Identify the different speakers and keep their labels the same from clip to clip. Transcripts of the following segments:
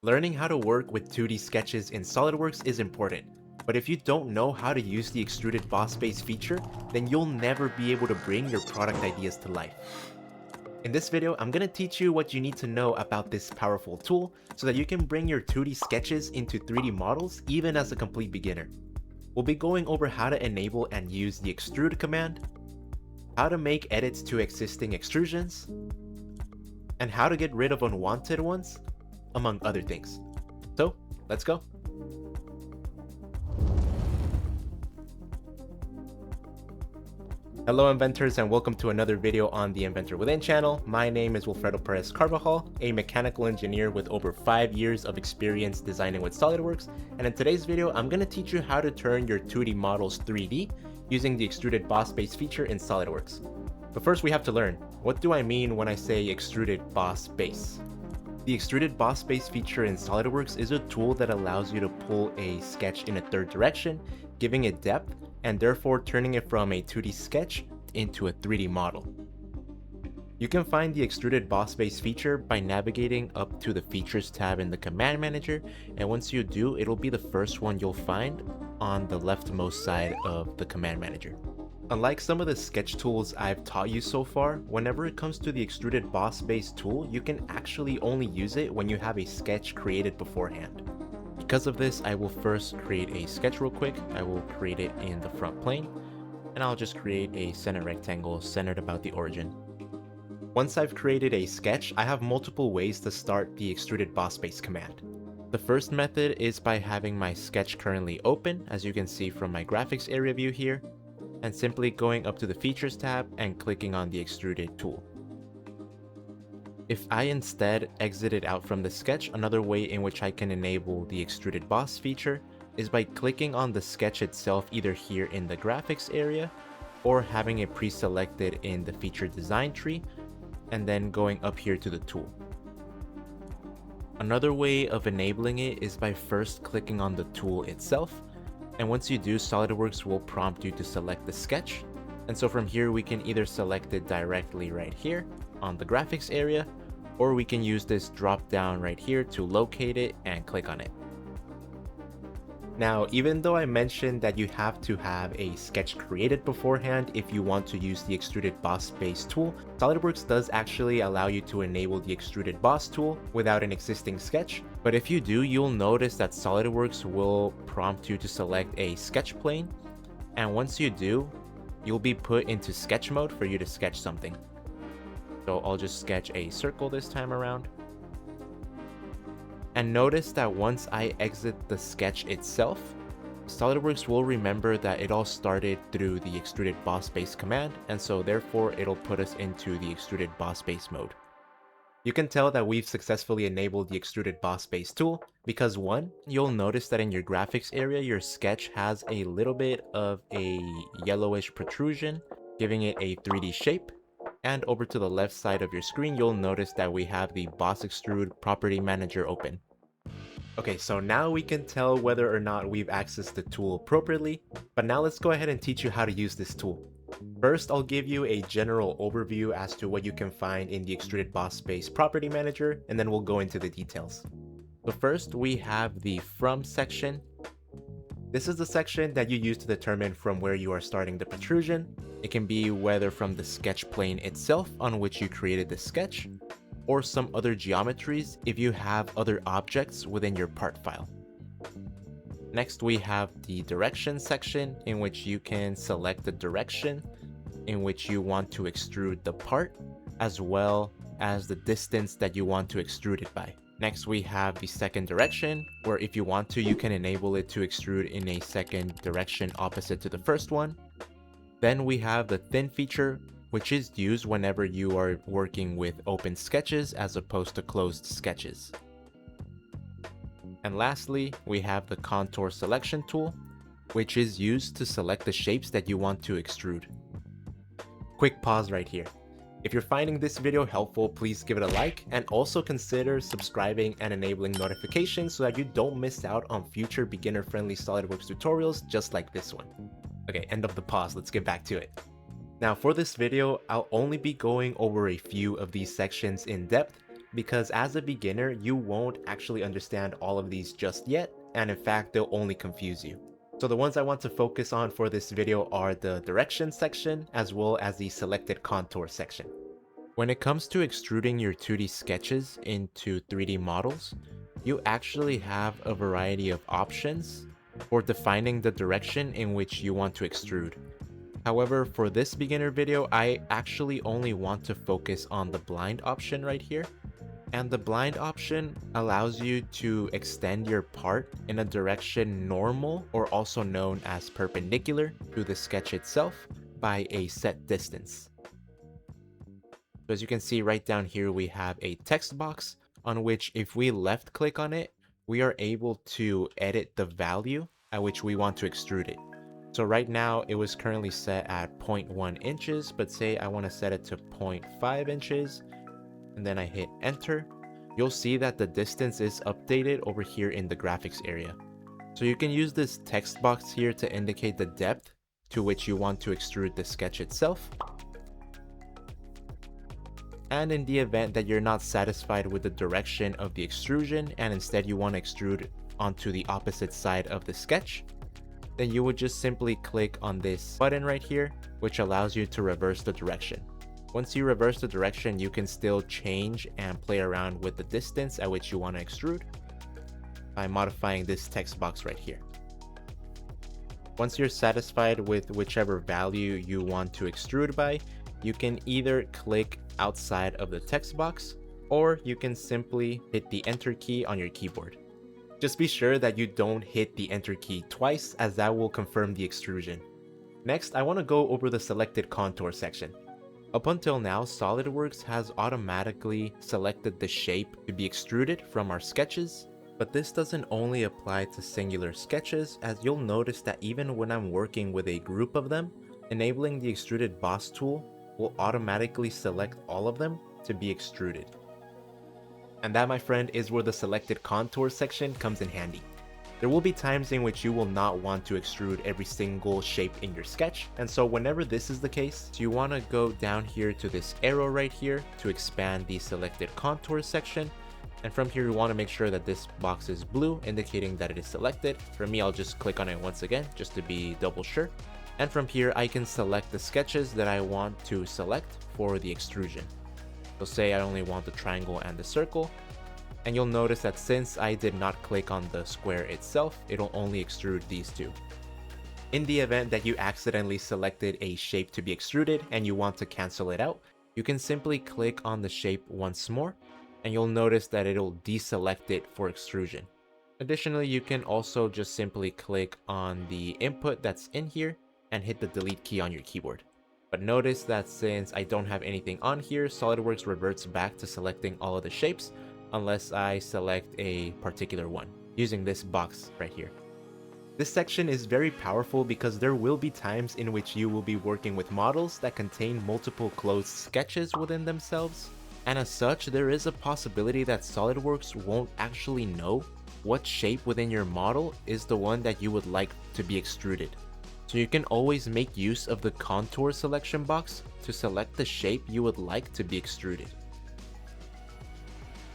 Speaker 1: Learning how to work with 2D sketches in SOLIDWORKS is important, but if you don't know how to use the Extruded Boss Base feature, then you'll never be able to bring your product ideas to life. In this video, I'm going to teach you what you need to know about this powerful tool so that you can bring your 2D sketches into 3D models even as a complete beginner. We'll be going over how to enable and use the extrude command, how to make edits to existing extrusions, and how to get rid of unwanted ones, among other things. So, let's go. Hello inventors and welcome to another video on the Inventor Within channel. My name is Wilfredo Perez Carbajal, a mechanical engineer with over 5 years of experience designing with SOLIDWORKS, and in today's video I'm going to teach you how to turn your 2D models 3D using the Extruded Boss Base feature in SOLIDWORKS. But first we have to learn, what do I mean when I say Extruded Boss Base? The Extruded Boss Base feature in SOLIDWORKS is a tool that allows you to pull a sketch in a third direction, giving it depth, and therefore turning it from a 2D sketch into a 3D model. You can find the Extruded Boss Base feature by navigating up to the Features tab in the Command Manager, and once you do, it'll be the first one you'll find on the leftmost side of the Command Manager. Unlike some of the sketch tools I've taught you so far, whenever it comes to the Extruded Boss Base tool, you can actually only use it when you have a sketch created beforehand. Because of this, I will first create a sketch real quick. I will create it in the front plane, and I'll just create a center rectangle centered about the origin. Once I've created a sketch, I have multiple ways to start the Extruded Boss Base command. The first method is by having my sketch currently open, as you can see from my graphics area view here, and simply going up to the Features tab and clicking on the Extruded tool. If I instead exited out from the sketch, another way in which I can enable the Extruded Boss feature is by clicking on the sketch itself either here in the graphics area or having it pre-selected in the feature design tree and then going up here to the tool. Another way of enabling it is by first clicking on the tool itself, and once you do, SOLIDWORKS will prompt you to select the sketch, and so from here we can either select it directly right here on the graphics area, or we can use this drop down right here to locate it and click on it. Now, even though I mentioned that you have to have a sketch created beforehand if you want to use the Extruded Boss Base tool, SOLIDWORKS does actually allow you to enable the Extruded Boss tool without an existing sketch, but if you do, you'll notice that SOLIDWORKS will prompt you to select a sketch plane, and once you do, you'll be put into sketch mode for you to sketch something. So I'll just sketch a circle this time around. And notice that once I exit the sketch itself, SOLIDWORKS will remember that it all started through the Extruded Boss Base command, and so therefore it'll put us into the Extruded Boss Base mode. You can tell that we've successfully enabled the Extruded Boss Base tool because 1, you'll notice that in your graphics area your sketch has a little bit of a yellowish protrusion, giving it a 3D shape. And over to the left side of your screen, you'll notice that we have the Boss Extrude Property Manager open. Okay, so now we can tell whether or not we've accessed the tool appropriately, but now let's go ahead and teach you how to use this tool. First, I'll give you a general overview as to what you can find in the Extruded Boss Base Property Manager, and then we'll go into the details. So first, we have the From section. This is the section that you use to determine from where you are starting the protrusion. It can be whether from the sketch plane itself on which you created the sketch, or some other geometries if you have other objects within your part file. Next, we have the Direction section in which you can select the direction in which you want to extrude the part, as well as the distance that you want to extrude it by. Next, we have the Second Direction, where if you want to, you can enable it to extrude in a second direction opposite to the first one. Then we have the Thin feature, which is used whenever you are working with open sketches as opposed to closed sketches. And lastly, we have the Contour Selection tool, which is used to select the shapes that you want to extrude. Quick pause right here. If you're finding this video helpful, please give it a like and also consider subscribing and enabling notifications so that you don't miss out on future beginner-friendly SOLIDWORKS tutorials just like this one. Okay, end of the pause, let's get back to it. Now for this video, I'll only be going over a few of these sections in depth, because as a beginner, you won't actually understand all of these just yet, and in fact, they'll only confuse you. So the ones I want to focus on for this video are the direction section, as well as the selected contour section. When it comes to extruding your 2D sketches into 3D models, you actually have a variety of options for defining the direction in which you want to extrude. However, for this beginner video, I actually only want to focus on the blind option right here. And the blind option allows you to extend your part in a direction normal, or also known as perpendicular, to the sketch itself by a set distance. So as you can see right down here, we have a text box on which if we left click on it, we are able to edit the value at which we want to extrude it. So right now it was currently set at 0.1 inches, but say I want to set it to 0.5 inches and then I hit enter. You'll see that the distance is updated over here in the graphics area. So you can use this text box here to indicate the depth to which you want to extrude the sketch itself. And in the event that you're not satisfied with the direction of the extrusion and instead you want to extrude onto the opposite side of the sketch, then you would just simply click on this button right here, which allows you to reverse the direction. Once you reverse the direction, you can still change and play around with the distance at which you want to extrude by modifying this text box right here. Once you're satisfied with whichever value you want to extrude by, you can either click outside of the text box, or you can simply hit the enter key on your keyboard. Just be sure that you don't hit the enter key twice, as that will confirm the extrusion. Next, I want to go over the selected contour section. Up until now, SOLIDWORKS has automatically selected the shape to be extruded from our sketches, but this doesn't only apply to singular sketches, as you'll notice that even when I'm working with a group of them, enabling the Extruded Boss tool will automatically select all of them to be extruded. And that, my friend, is where the selected contour section comes in handy. There will be times in which you will not want to extrude every single shape in your sketch, and so whenever this is the case, you want to go down here to this arrow right here to expand the selected contour section, and from here you want to make sure that this box is blue, indicating that it is selected. For me, I'll just click on it once again just to be double sure. And from here I can select the sketches that I want to select for the extrusion. So say I only want the triangle and the circle, and you'll notice that since I did not click on the square itself, it'll only extrude these two. In the event that you accidentally selected a shape to be extruded and you want to cancel it out, you can simply click on the shape once more, and you'll notice that it'll deselect it for extrusion. Additionally, you can also just simply click on the input that's in here and hit the delete key on your keyboard. But notice that since I don't have anything on here, SOLIDWORKS reverts back to selecting all of the shapes unless I select a particular one, using this box right here. This section is very powerful because there will be times in which you will be working with models that contain multiple closed sketches within themselves, and as such, there is a possibility that SOLIDWORKS won't actually know what shape within your model is the one that you would like to be extruded. So you can always make use of the contour selection box to select the shape you would like to be extruded.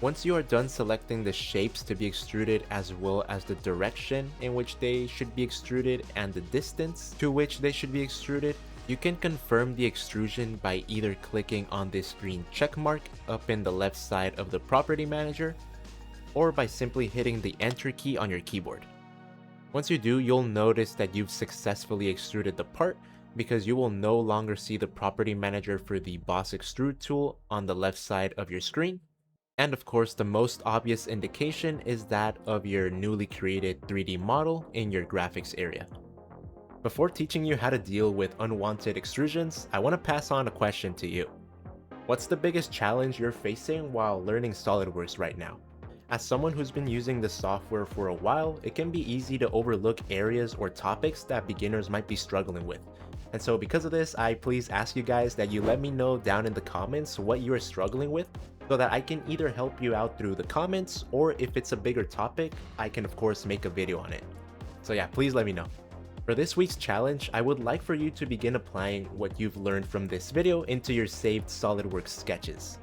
Speaker 1: Once you are done selecting the shapes to be extruded, as well as the direction in which they should be extruded and the distance to which they should be extruded, you can confirm the extrusion by either clicking on this green check mark up in the left side of the property manager, or by simply hitting the enter key on your keyboard. Once you do, you'll notice that you've successfully extruded the part, because you will no longer see the property manager for the Boss Extrude tool on the left side of your screen. And of course, the most obvious indication is that of your newly created 3D model in your graphics area. Before teaching you how to deal with unwanted extrusions, I want to pass on a question to you. What's the biggest challenge you're facing while learning SOLIDWORKS right now? As someone who's been using the software for a while, it can be easy to overlook areas or topics that beginners might be struggling with. And so because of this, I please ask you guys that you let me know down in the comments what you are struggling with, so that I can either help you out through the comments, or if it's a bigger topic, I can of course make a video on it. So yeah, please let me know. For this week's challenge, I would like for you to begin applying what you've learned from this video into your saved SOLIDWORKS sketches.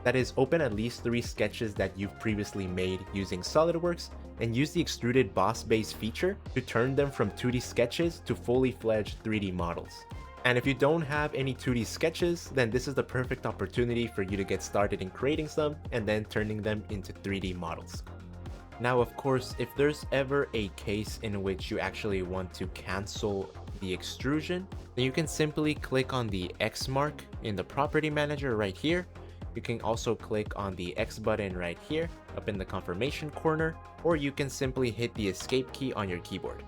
Speaker 1: That is, open at least 3 sketches that you've previously made using SolidWorks and use the Extruded Boss base feature to turn them from 2D sketches to fully fledged 3D models. And if you don't have any 2D sketches, then this is the perfect opportunity for you to get started in creating some and then turning them into 3D models. Now, of course, if there's ever a case in which you actually want to cancel the extrusion, then you can simply click on the X mark in the property manager right here. You can also click on the X button right here up in the confirmation corner, or you can simply hit the escape key on your keyboard.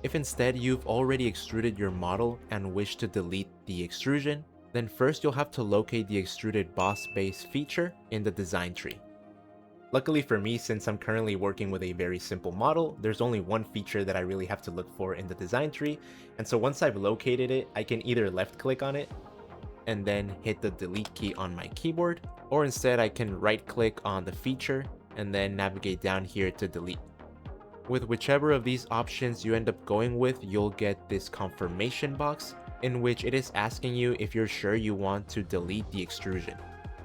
Speaker 1: If instead you've already extruded your model and wish to delete the extrusion, then first you'll have to locate the Extruded Boss base feature in the design tree. Luckily for me, since I'm currently working with a very simple model, there's only one feature that I really have to look for in the design tree, and so once I've located it, I can either left click on it and then hit the delete key on my keyboard, or instead I can right click on the feature and then navigate down here to delete. With whichever of these options you end up going with, you'll get this confirmation box in which it is asking you if you're sure you want to delete the extrusion.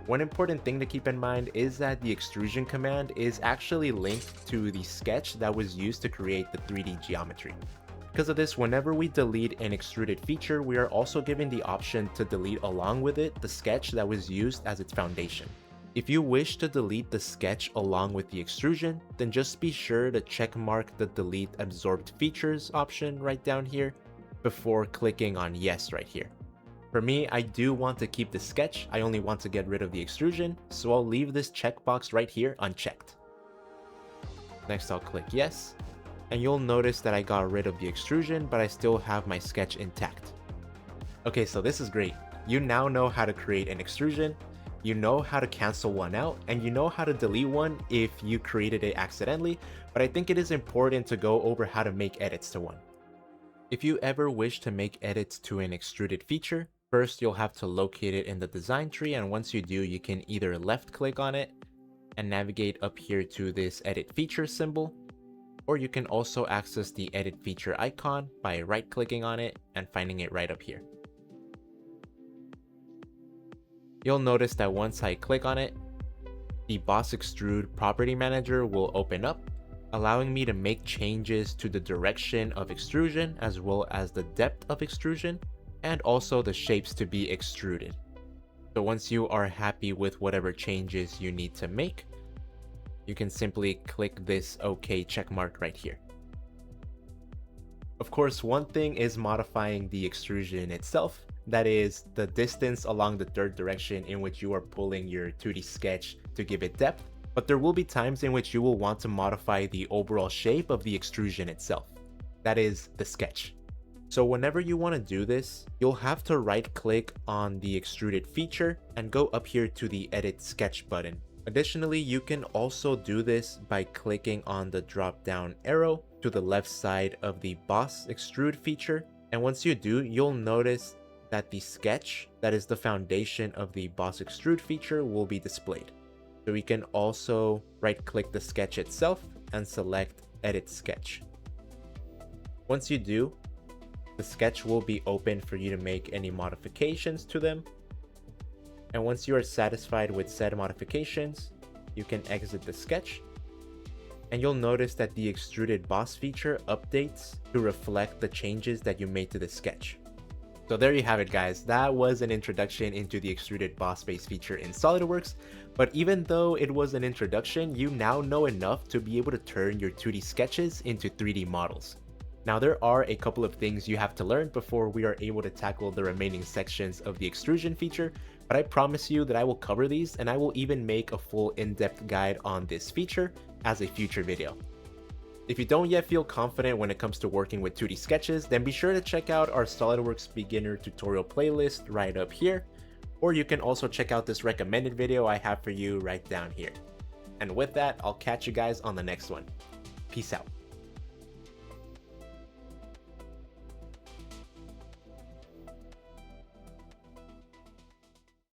Speaker 1: One important thing to keep in mind is that the extrusion command is actually linked to the sketch that was used to create the 3D geometry. Because of this, whenever we delete an extruded feature, we are also given the option to delete along with it the sketch that was used as its foundation. If you wish to delete the sketch along with the extrusion, then just be sure to check mark the delete absorbed features option right down here before clicking on yes right here. For me, I do want to keep the sketch, I only want to get rid of the extrusion, so I'll leave this checkbox right here unchecked. Next I'll click yes, and you'll notice that I got rid of the extrusion, but I still have my sketch intact. Okay, so this is great. You now know how to create an extrusion, you know how to cancel one out, and you know how to delete one if you created it accidentally, but I think it is important to go over how to make edits to one. If you ever wish to make edits to an extruded feature, first you'll have to locate it in the design tree, and once you do, you can either left click on it and navigate up here to this edit feature symbol, or you can also access the edit feature icon by right clicking on it and finding it right up here. You'll notice that once I click on it, the Boss Extrude property manager will open up, allowing me to make changes to the direction of extrusion as well as the depth of extrusion, and also the shapes to be extruded. So once you are happy with whatever changes you need to make, you can simply click this OK checkmark right here. Of course, one thing is modifying the extrusion itself, that is the distance along the third direction in which you are pulling your 2D sketch to give it depth, but there will be times in which you will want to modify the overall shape of the extrusion itself, that is the sketch. So whenever you want to do this, you'll have to right click on the extruded feature and go up here to the edit sketch button. Additionally, you can also do this by clicking on the drop down arrow to the left side of the Boss Extrude feature, and once you do, you'll notice that the sketch that is the foundation of the Boss Extrude feature will be displayed. So we can also right click the sketch itself and select edit sketch. Once you do, the sketch will be open for you to make any modifications to them. And once you are satisfied with said modifications, you can exit the sketch. And you'll notice that the Extruded Boss feature updates to reflect the changes that you made to the sketch. So there you have it, guys. That was an introduction into the Extruded Boss base feature in SolidWorks. But even though it was an introduction, you now know enough to be able to turn your 2D sketches into 3D models. Now there are a couple of things you have to learn before we are able to tackle the remaining sections of the extrusion feature, but I promise you that I will cover these, and I will even make a full in-depth guide on this feature as a future video. If you don't yet feel confident when it comes to working with 2D sketches, then be sure to check out our SolidWorks beginner tutorial playlist right up here, or you can also check out this recommended video I have for you right down here. And with that, I'll catch you guys on the next one. Peace out.